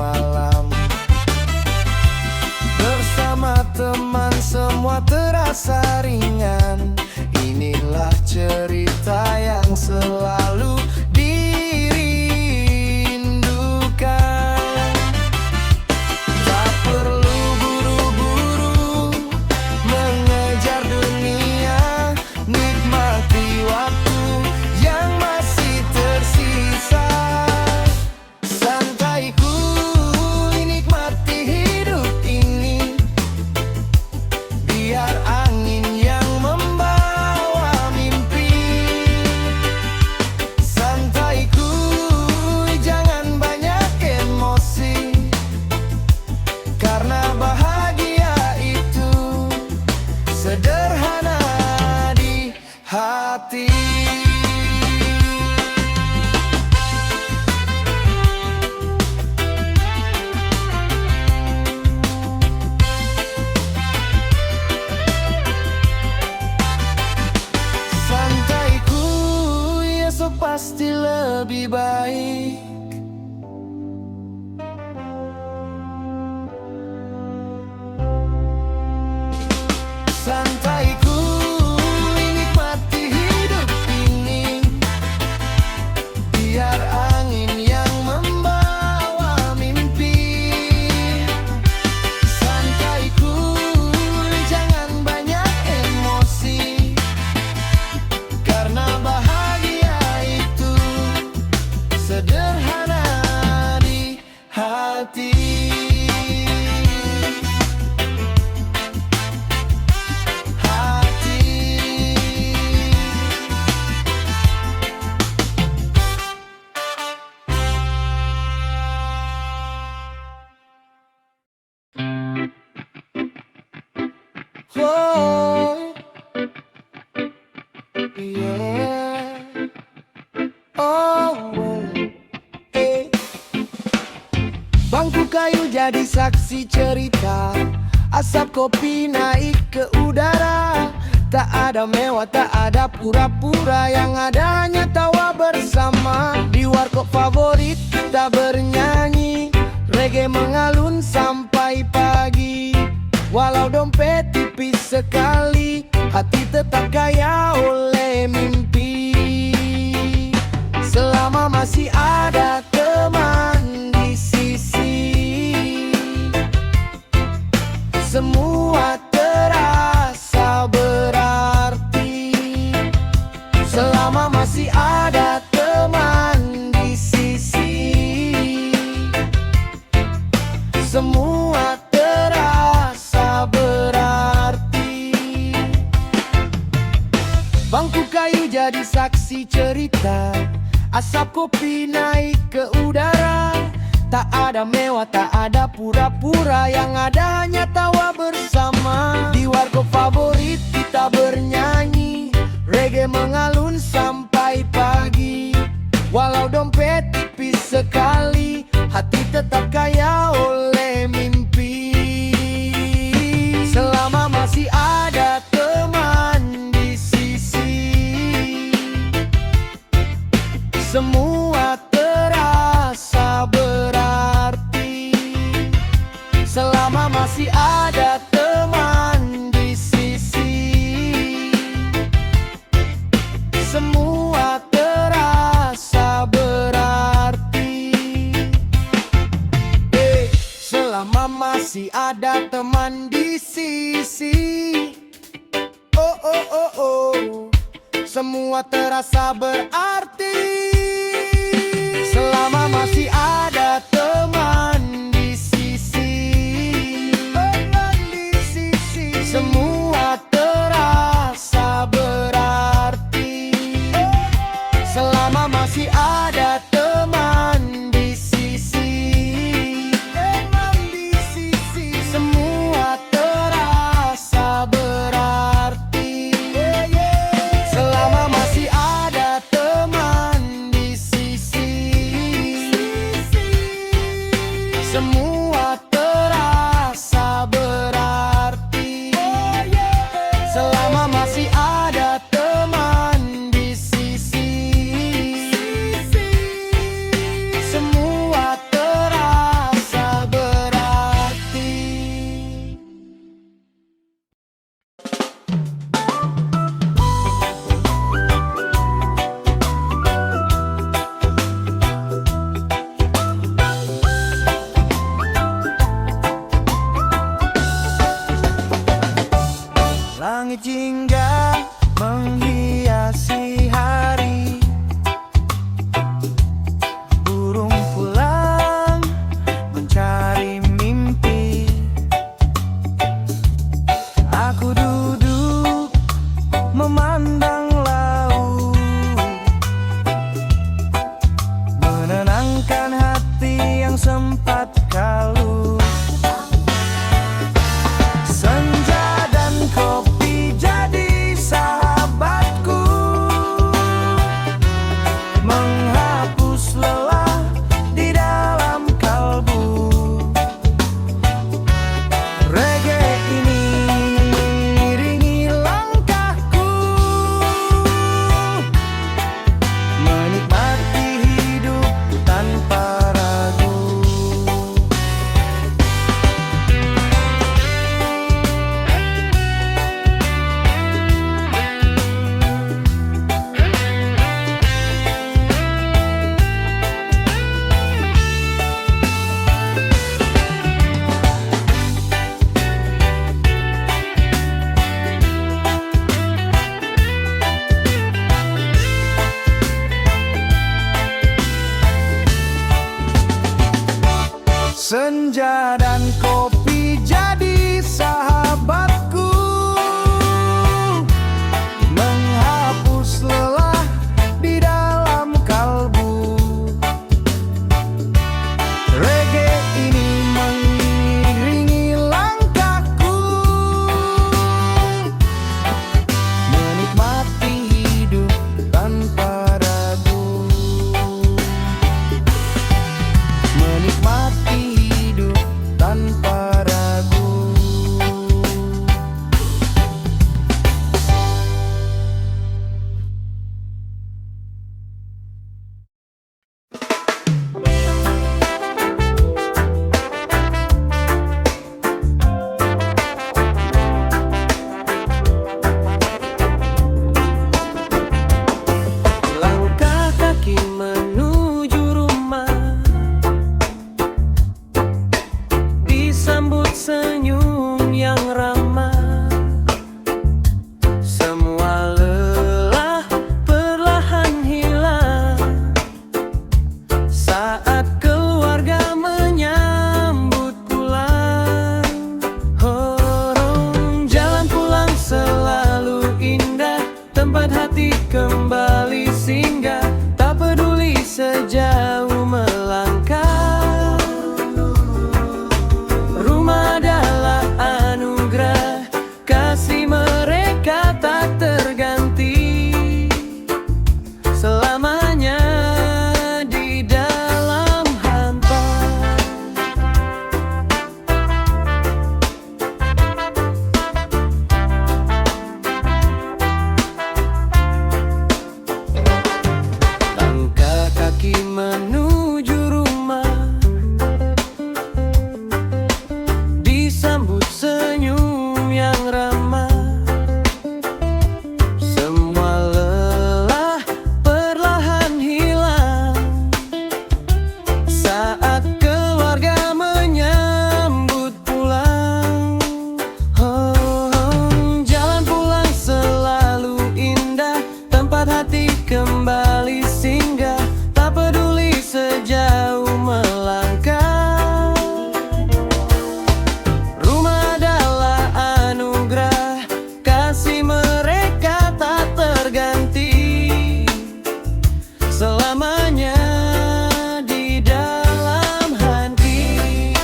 malam. Bersama teman semua terasa ringan. Inilah cerita yang selalu dirindukan. Tak perlu buru-buru mengejar dunia, nikmati waktu yang masih tersisa. Santai kuy nikmati hidup ini, biar angin yang membawa mimpi. Santai kuy jangan banyak emosi, karena bahagia itu sederhana di hati. Santai kuy, esok pasti lebih baik. Santai kuy nikmati hidup ini, biar angin yang membawa mimpi. Santai kuy jangan banyak emosi, karena bahagia itu sederhana di hati. Oh, yeah. Oh, eh. Bangku kayu jadi saksi cerita, asap kopi naik ke udara. Tak ada mewah, tak ada pura-pura, yang ada hanya tawa bersama. Di warkop favorit kita bernyanyi, reggae mengalun sampai pagi. Walau dompet tipis sekali, hati tetap kaya oleh mimpi. Selama masih ada teman di sisi, semua terasa berarti. Selama masih ada teman di sisi, semua terasa berarti. Bangku kayu jadi saksi cerita, asap kopi naik ke udara. Tak ada mewah, tak ada pura-pura, yang ada hanya tawa bersama. Di warkop favorit kita bernyanyi, reggae mengalun sampai pagi. Walau dompet tipis sekali, hati tetap kaya oleh mimpi. Selama masih ada teman di sisi, semua terasa berarti. Selama masih ada teman di sisi, semua terasa berarti. Selama masih ada teman di sisi, oh oh oh oh, semua terasa berarti. Selama masih ada teman di sisi, semua terasa berarti. Selama masih ada teman di sisi, semua terasa berarti. Selama masih ada teman di sisi, semua terasa berarti. Selama masih ada teman di sisi, semua terasa Senja dan kopi jadi sahabatku, menghapus lelah di dalam kalbu. Reggae ini mengiringi langkahku, menikmati hidup tanpa ragu, menikmati hidup tanpa ragu. Langkah kaki menuju rumah, disambut senyum yang ramah. Semua lelah perlahan hilang saat keluarga menyambut pulang. Jalan pulang selalu indah, tempat hati kembali singgah. Tak peduli sejauh melangkah, rumah adalah anugerah, kasih mereka tak terganti, selamanya di dalam hampa. Langkah kaki menuju rumah, disambut senyum yang ramah. Semua lelah perlahan hilang saat keluarga menyambut pulang. Jalan pulang selalu indah, tempat hati kembali singgah. Tak peduli sejauh melangkah, rumah adalah anugerah, kasih mereka tak terganti, selamanya di dalam hati.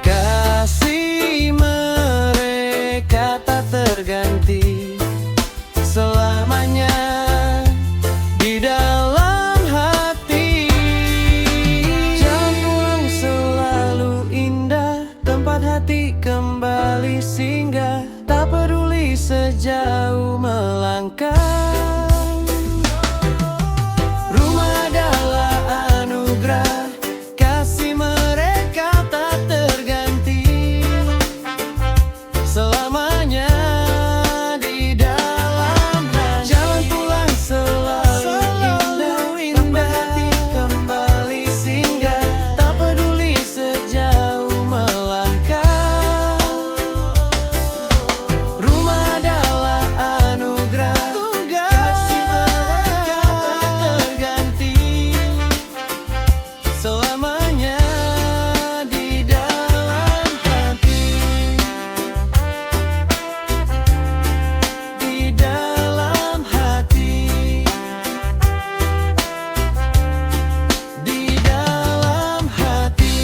Kasih mereka tak terganti, selamanya di dalam hati. Jalan pulang selalu indah, tempat hati kembali singgah. Tak peduli sejauh melangkah, rumah adalah anugerah, kasih mereka tak terganti, selamanya di dalam hati. Jalan pulang selalu indah, tempat hati kembali singgah. Tak peduli sejauh melangkah, rumah adalah anugerah, kasih mereka tak terganti, selamanya di dalam hati, di dalam hati, di dalam hati.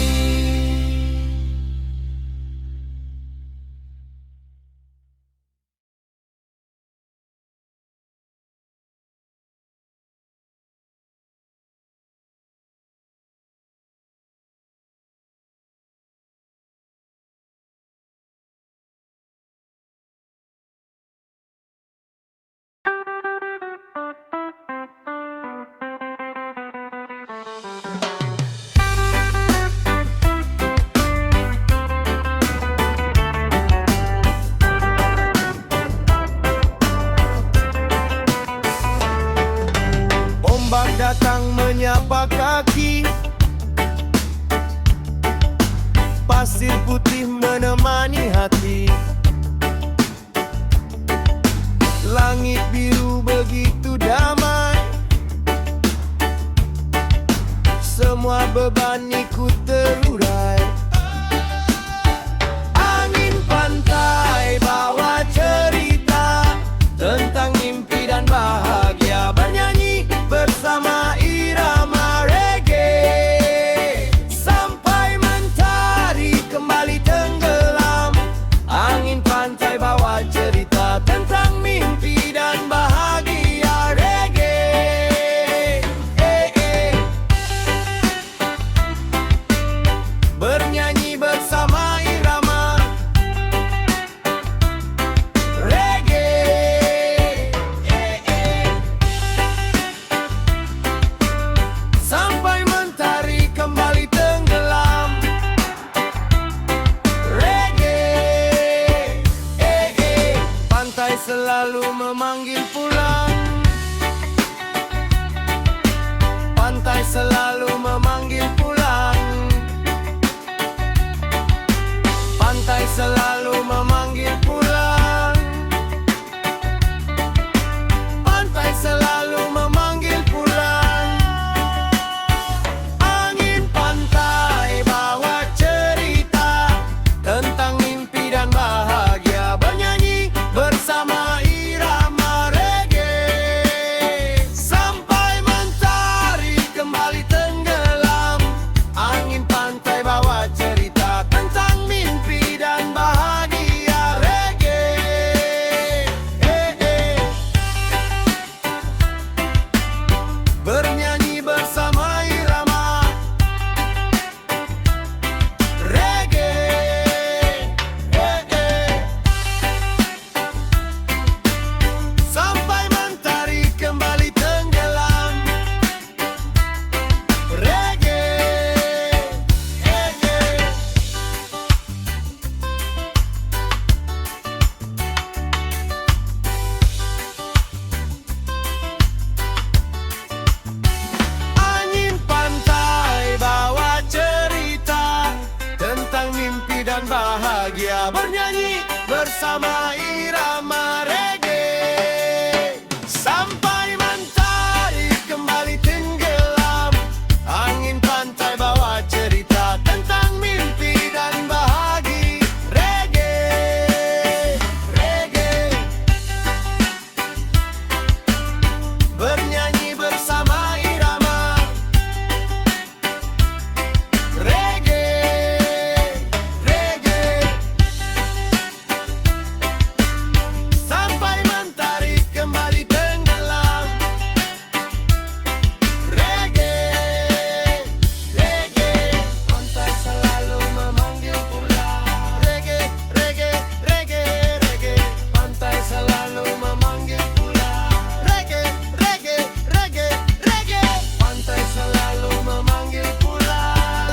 Ombak datang menyapa kaki, pasir putih menemani hati. Langit biru begitu damai, semua beban ikut terurai. Angin pantai bawa cerita tentang mimpi dan bahagia, bernyanyi bersama irama reggae sampai mentari kembali tenggelam. Angin pantai bawa cerita tentang mimpi dan bahagia reggae. Bernyanyi bersama irama reggae sampai mentari kembali tenggelam. Reggae pantai selalu memanggil pulang. Pantai selalu memanggil pulang. Pantai selalu memanggil pulang. Pantai selalu memanggil pulang. Angin pantai bawa cerita tentang mimpi dan bahagia, bernyanyi bersama irama reggae sampai mentari kembali tenggelam. Angin pantai bawa cerita tentang mimpi dan bahagia reggae. Bernyanyi bersama irama reggae sampai mentari kembali tenggelam. Reggae angin pantai bawa cerita tentang mimpi dan bahagia, bernyanyi bersama irama reggae sampai mentari kembali tenggelam. Angin pantai bawa cerita tentang mimpi dan bahagia reggae bernyanyi bersama irama reggae sampai mentari kembali tenggelam. Reggae pantai selalu memanggil pulang. Reggae pantai selalu memanggil pulang. Reggae pantai selalu memanggil pulang.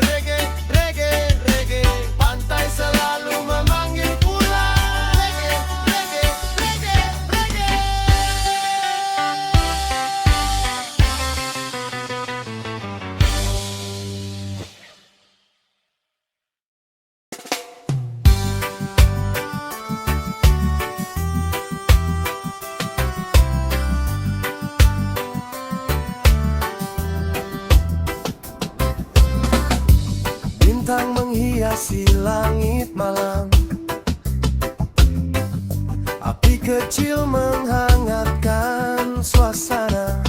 Reggae pantai selalu memanggil pulang. Reggae bintang menghiasi langit malam, api kecil menghangatkan suasana.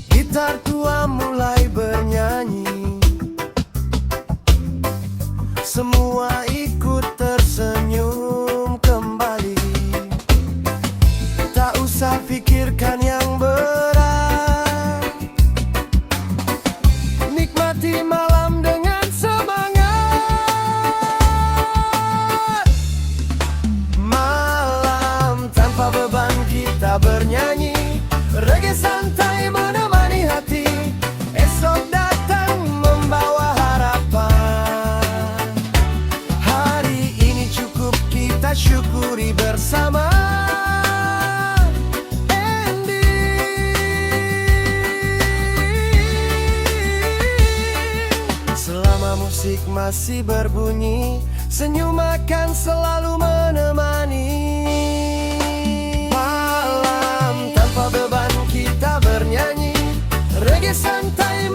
Gitar tua mulai bernyanyi, semua ikut tersenyum kembali. Tak usah pikirkan yang berat, nikmati malam dengan semangat. Malam tanpa beban kita bernyanyi, reggae santai menemani hati. Esok datang membawa harapan, hari ini cukup kita syukuri bersama. Selama musik masih berbunyi, senyum akan selalu menemani. Malam tanpa beban kita bernyanyi, reggae santai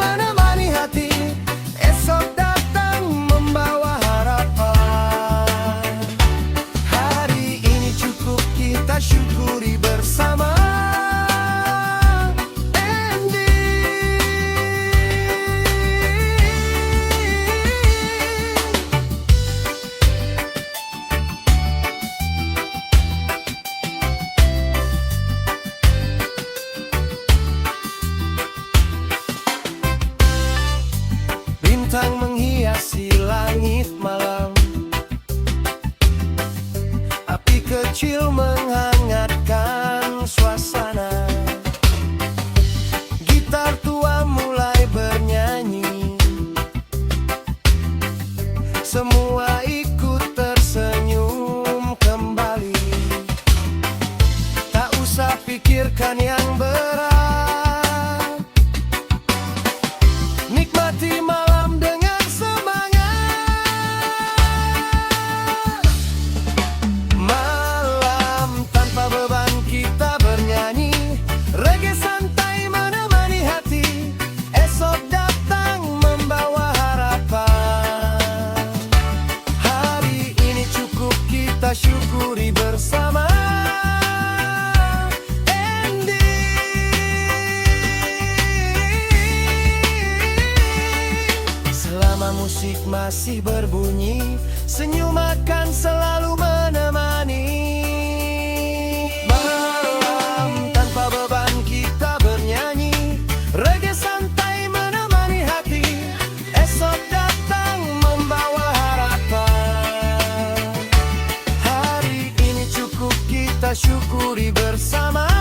bintang menghiasi langit malam. Api kecil menghangatkan suasana. Gitar tua mulai bernyanyi. Semua ikut tersenyum kembali. Tak usah pikirkan yang berat. Nikmati malam dengan semangat. Malam tanpa beban kita bernyanyi. Reggae santai menemani hati. Esok datang membawa harapan. Hari ini cukup kita syukuri bersama. Selama musik masih berbunyi, senyum akan selalu menemani. Malam tanpa beban kita bernyanyi. Reggae santai menemani hati. Esok datang membawa harapan. Hari ini cukup kita syukuri bersama.